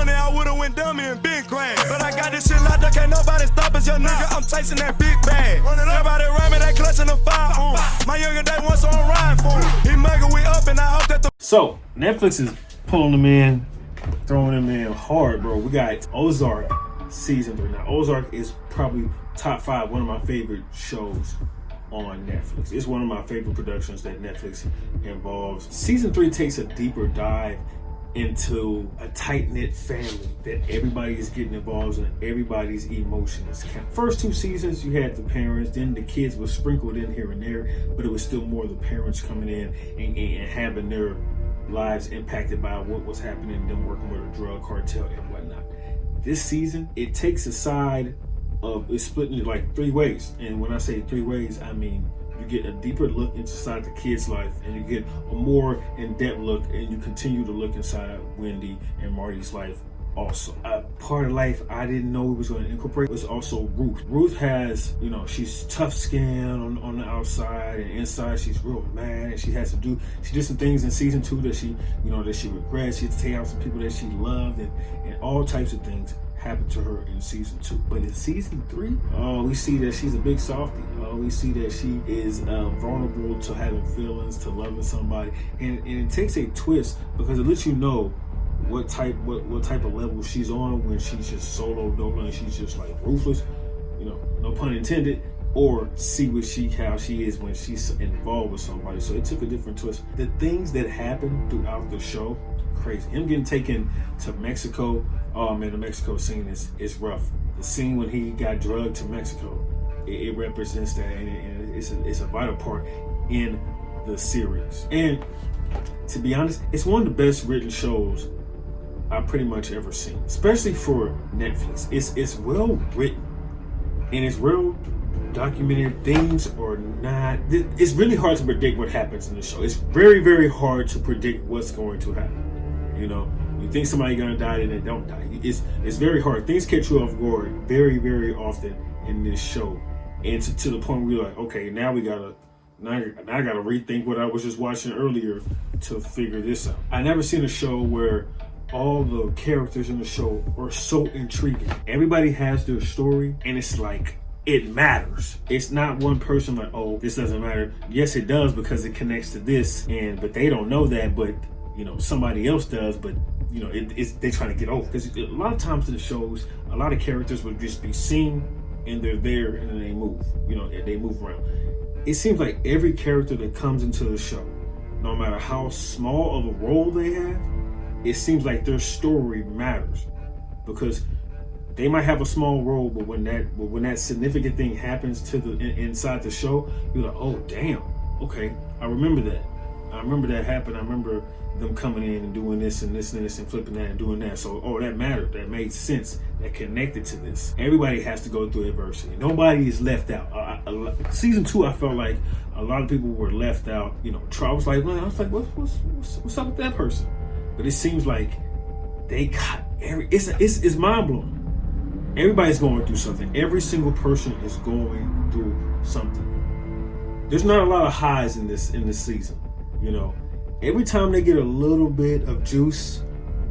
money, I would've went dummy and been grand. But I got this shit locked up, can't nobody stop us, young nigga. I'm chasing that big bag. Everybody around me, they clutching the fire. My younger day once, so I'm riding for him. He mega, we up, and I hope that the. So Netflix is pulling them in, throwing them in hard, bro. We got Ozark season 3. Now Ozark is probably top 5, one of my favorite shows on Netflix. It's one of my favorite productions that Netflix involves. Season 3 takes a deeper dive into a tight-knit family that everybody is getting involved in, everybody's emotions count. First 2 seasons, you had the parents, then the kids were sprinkled in here and there, but it was still more the parents coming in and having their lives impacted by what was happening, them working with a drug cartel and whatnot. This season, it takes a side of, it's split into like 3 ways. And when I say 3 ways, I mean you get a deeper look inside the kid's life, and you get a more in-depth look, and you continue to look inside Wendy and Marty's life also. A part of life I didn't know we was going to incorporate was also Ruth. Ruth has, you know, she's tough skin on the outside, and inside she's real mad, and she did some things in season 2 that she regrets. She had to take out some people that she loved, and all types of things happened to her in season 2. But in season 3, we see that she's a big softie. We see that she is vulnerable to having feelings, to loving somebody, and it takes a twist because it lets you know what type of level she's on when she's just solo dolo and she's just like ruthless, you know, no pun intended, or see how she is when she's involved with somebody. So it took a different twist. The things that happened throughout the show, crazy. Him getting taken to Mexico, oh man, the Mexico scene is rough. The scene when he got drugged to Mexico, it represents that, and it's a vital part in the series. And to be honest, it's one of the best written shows I've pretty much ever seen, especially for Netflix. It's well written and it's real documented. Things are not. It's really hard to predict what happens in the show. It's very, very hard to predict what's going to happen. You know, you think somebody's gonna die and they don't die. It's very hard. Things catch you off guard very, very often in this show, and to the point where you're like, okay, now I gotta rethink what I was just watching earlier to figure this out. I never seen a show where all the characters in the show are so intriguing. Everybody has their story, and it's like it matters. It's not one person like, oh, this doesn't matter. Yes, it does because it connects to this, but they don't know that, but you know, somebody else does, but you know, they trying to get over. Because a lot of times in the shows, a lot of characters would just be seen and they're there and then they move. You know, they move around. It seems like every character that comes into the show, no matter how small of a role they have, it seems like their story matters, because they might have a small role, but when that significant thing happens to the inside the show, you're like, oh damn, okay, I remember that. I remember that happened. I remember them coming in and doing this and this and this and flipping that and doing that. So, that mattered. That made sense. That connected to this. Everybody has to go through adversity. Nobody is left out. Season 2, I felt like a lot of people were left out. You know, I was like, what's up with that person? But it seems like they got it's mind blowing. Everybody's going through something. Every single person is going through something. There's not a lot of highs in this season. You know, every time they get a little bit of juice,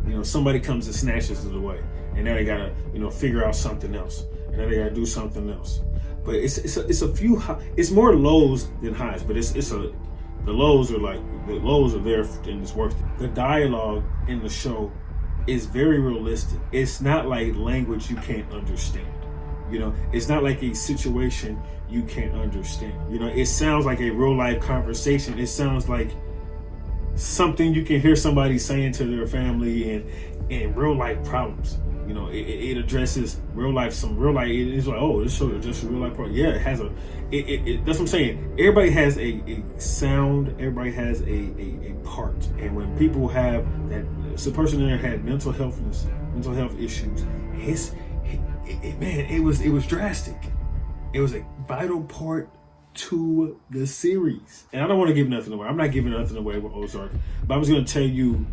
you know, somebody comes and snatches it away, and now they gotta, you know, figure out something else, and now they gotta do something else. But it's a few it's more lows than highs, but the lows are there and it's worth it. The dialogue in the show is very realistic. It's not like language you can't understand. You know, it's not like a situation you can't understand. You know, it sounds like a real life conversation. It sounds like something you can hear somebody saying to their family and real life problems. You know, it addresses real life, it's like, oh, this show is just a real life problem. Yeah, it has that's what I'm saying. Everybody has a sound, everybody has a part. And when people have that, so the person there had mental health issues, it was drastic. It was a vital part to the series. And I don't want to give nothing away. I'm not giving nothing away with Ozark, but I'm just going to tell you,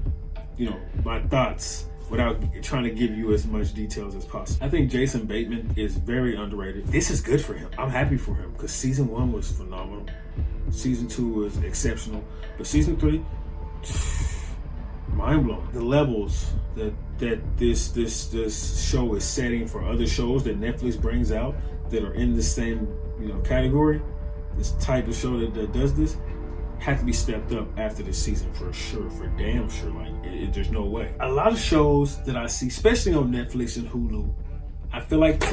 you know, my thoughts without trying to give you as much details as possible. I think Jason Bateman is very underrated. This is good for him. I'm happy for him because season 1 was phenomenal. Season 2 was exceptional. But season 3, mind blowing. The levels that this show is setting for other shows that Netflix brings out that are in the same category. This type of show that does this had to be stepped up after this season for sure, for damn sure. Like there's no way. A lot of shows that I see, especially on Netflix and Hulu, I feel like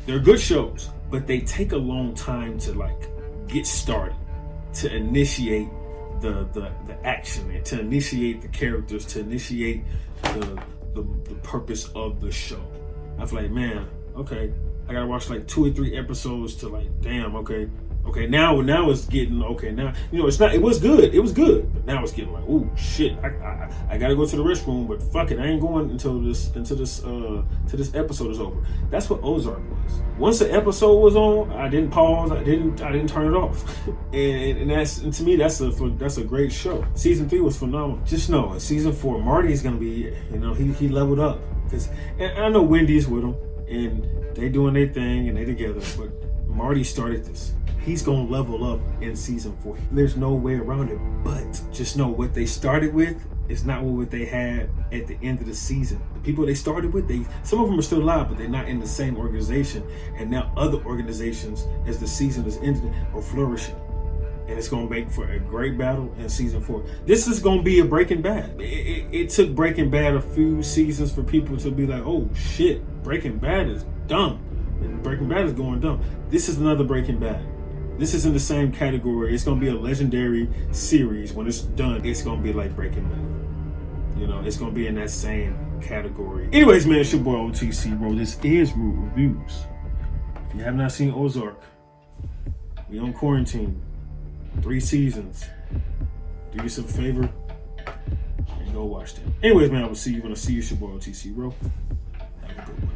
they're good shows, but they take a long time to like get started, to initiate the action, to initiate the characters, to initiate the purpose of the show. I feel like, man, okay, I gotta watch like 2 or 3 episodes to like, damn, okay, now it's getting okay. Now it's not. It was good, but now it's getting like, ooh, shit. I gotta go to the restroom, but fuck it, I ain't going until this episode is over. That's what Ozark was. Once the episode was on, I didn't pause. I didn't turn it off. and to me, that's a great show. Season 3 was phenomenal. Just know, in season 4, Marty's gonna be, he leveled up, and I know Wendy's with him, and they doing their thing and they together, but Marty started this. He's going to level up in season 4. There's no way around it, but just know what they started with is not what they had at the end of the season. The people they started with, some of them are still alive, but they're not in the same organization. And now other organizations, as the season is ending, are flourishing. And it's going to make for a great battle in season 4. This is going to be a Breaking Bad. It took Breaking Bad a few seasons for people to be like, oh shit, Breaking Bad is dumb. Breaking Bad is going dumb. This is another Breaking Bad. This is in the same category. It's going to be a legendary series. When it's done, it's going to be like Breaking Bad. It's going to be in that same category. Anyways, man, it's your boy OTC, bro. This is Root Reviews. If you have not seen Ozark, we on quarantine. 3 seasons. Do yourself a favor and go watch them. Anyways, man, I will see you when I see you. It's your boy OTC, bro. Have a good one.